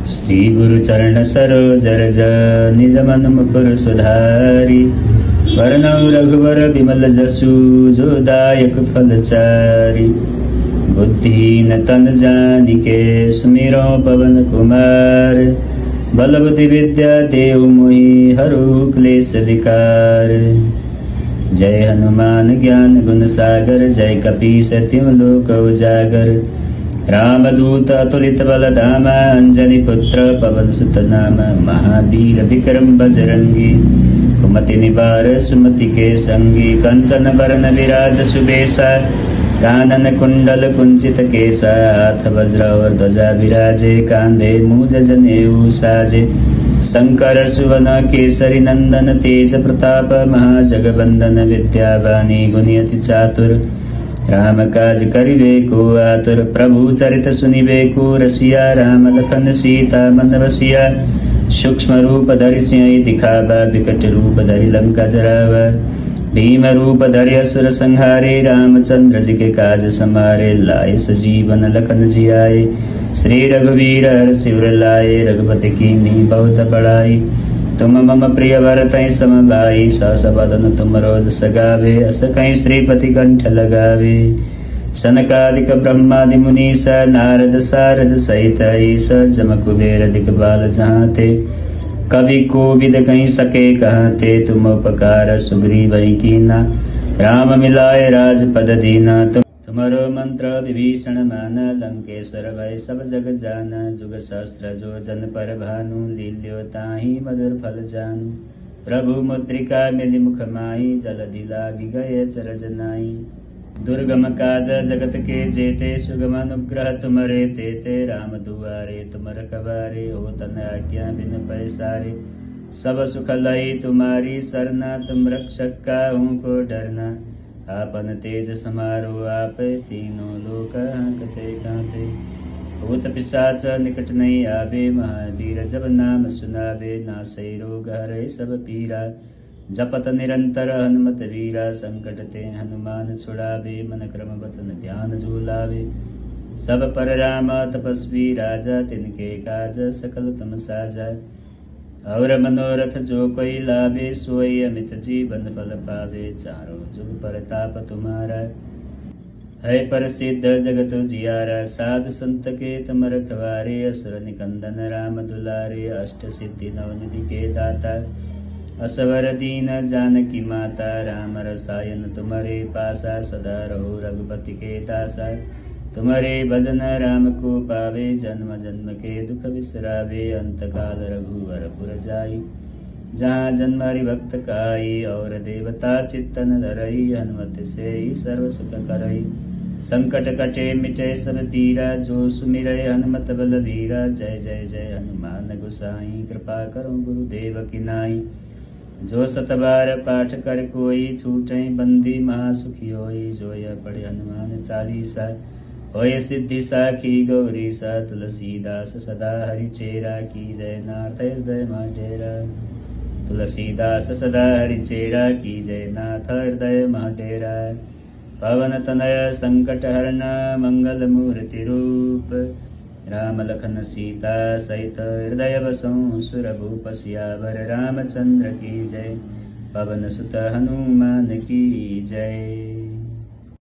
श्री गुरु चरण सरोज रज निज मन मुकुर सुधारी। वरनौ रघुवर विमल जसु जो दायक फलचारी। बुद्धिहीन तन जानिके सुमिरौ पवन कुमार। बल बुद्धि विद्या देहु मोहि हरु क्लेश विकार। जय हनुमान ज्ञान गुण सागर जय कपीस तिहुँ लोक उजागर। रामदूत अतुलित बल धामा अंजनी पुत्र पवन सुत नाम। महावीर विक्रम बजरंगी कुमति निवार सुमति के संगी। कंचन बरन विराज सुबेसा कानन कुंडल कुंचित केसा। हाथ वज्र और ध्वजा विराजे कांधे मूज जनेऊ साजे। शंकर सुवन केसरी नंदन तेज प्रताप महाजगबंदन। विद्यावानी गुणियति चातुर राम काज करिबे को आतुर। प्रभु चरित सुनिबे को रसिया राम लखन सीता मन बसिया। सूक्ष्म रूप धरि सिंह दिखावा विकट रूप धरि लंका जरावा। भीम रूप धरि असुर संहारे रामचंद्र जी के काज समारे। लाए सजीवन लखन जियाए श्री रघुवीर हरषि लाए। रघुपति कीन्ही बहुत बड़ाई तुम मम प्रिय भरतहि सम भाई। सहस बदन तुम रोज सगावे अस कहीं श्रीपति कंठ लगावे। सनकादिक ब्रह्मादि मुनीसा नारद सारद सहित ईस। जम कुबेर दिखपाल जहाँते कवि कोविद कहीं सके कहते। तुम उपकार सुग्रीवहि कीना राम मिलाए राजपद दीना। तुम्हारो मंत्र विभीषण माना लंकेश्वर भय सब जग जाना। जुग सहस्त्र जो जन पर भानु लील्यो ताहि मधुर फल जानु। प्रभु मुद्रिका मिलि मुख माहि जलधि लागी गए चरज नाहि। दुर्गम काज जगत के जेते सुगम अनुग्रह तुमरे तेते। राम दुआरे तुम रखवारे हो तन आज्ञा बिन पैसारे। सब सुख लई तुम्हारी सरना तुम रक्षक काहू को डरना। आपन तेज समारो आप तीनों लोक हांकते कांपे। भूत पिशाच निकट नहीं आवे महावीर जब नाम सुनावे। नासै रोग हरै सब पीरा जपत निरंतर हनुमत वीरा। संकट ते हनुमान छुड़ावे मन क्रम वचन ध्यान जो लावे। सब पर राम तपस्वी राजा तिनके काज सकल तुम साजा। और मनोरथ जो कोई लावे सोई अमित जीवन फल पावे। चारों जुग परताप तुम्हारा है प्रसिद्ध जगत जियारा। साधु संत के तुम रखवारे असुर निकंदन राम दुलारे। अष्ट सिद्धि नवनिधि के दाता असवर दीन जानकी माता। राम रसायन तुम्हारे पासा सदा रहो रघुपति के दासा। तुम्हारे भजन राम को पावे जन्म जन्म के दुख बिसरावे। अंत काल रघुवर पुर जाई जहाँ जन्म हरिभक्त काई। और देवता चित्तन धरई हनुमत से सर्व सुख करई। संकट कटे मिटे सब पीरा जो सुमिरै हनुमत बल वीरा। जय जय जय हनुमान गोसाई कृपा करो गुरुदेव की नाई। जो सतबार पाठ कर कोई छूटै बंदी महासुखी होई। जो यह पढ़े हनुमान चालीसा होय सिद्धि साखी गौरी सा। तुलसीदास सदा हरि चेरा की जय नाथ हृदय डेरा। तुलसीदास सदा हरि चेरा की जय नाथ हृदय डेरा। पवन तनय संकट हरना मंगल मूर्ति रूप। राम लखन सीता सहित हृदय बसऊं सुरभूप। सियावर रामचंद्र की जय पवन सुत हनुमान की जय।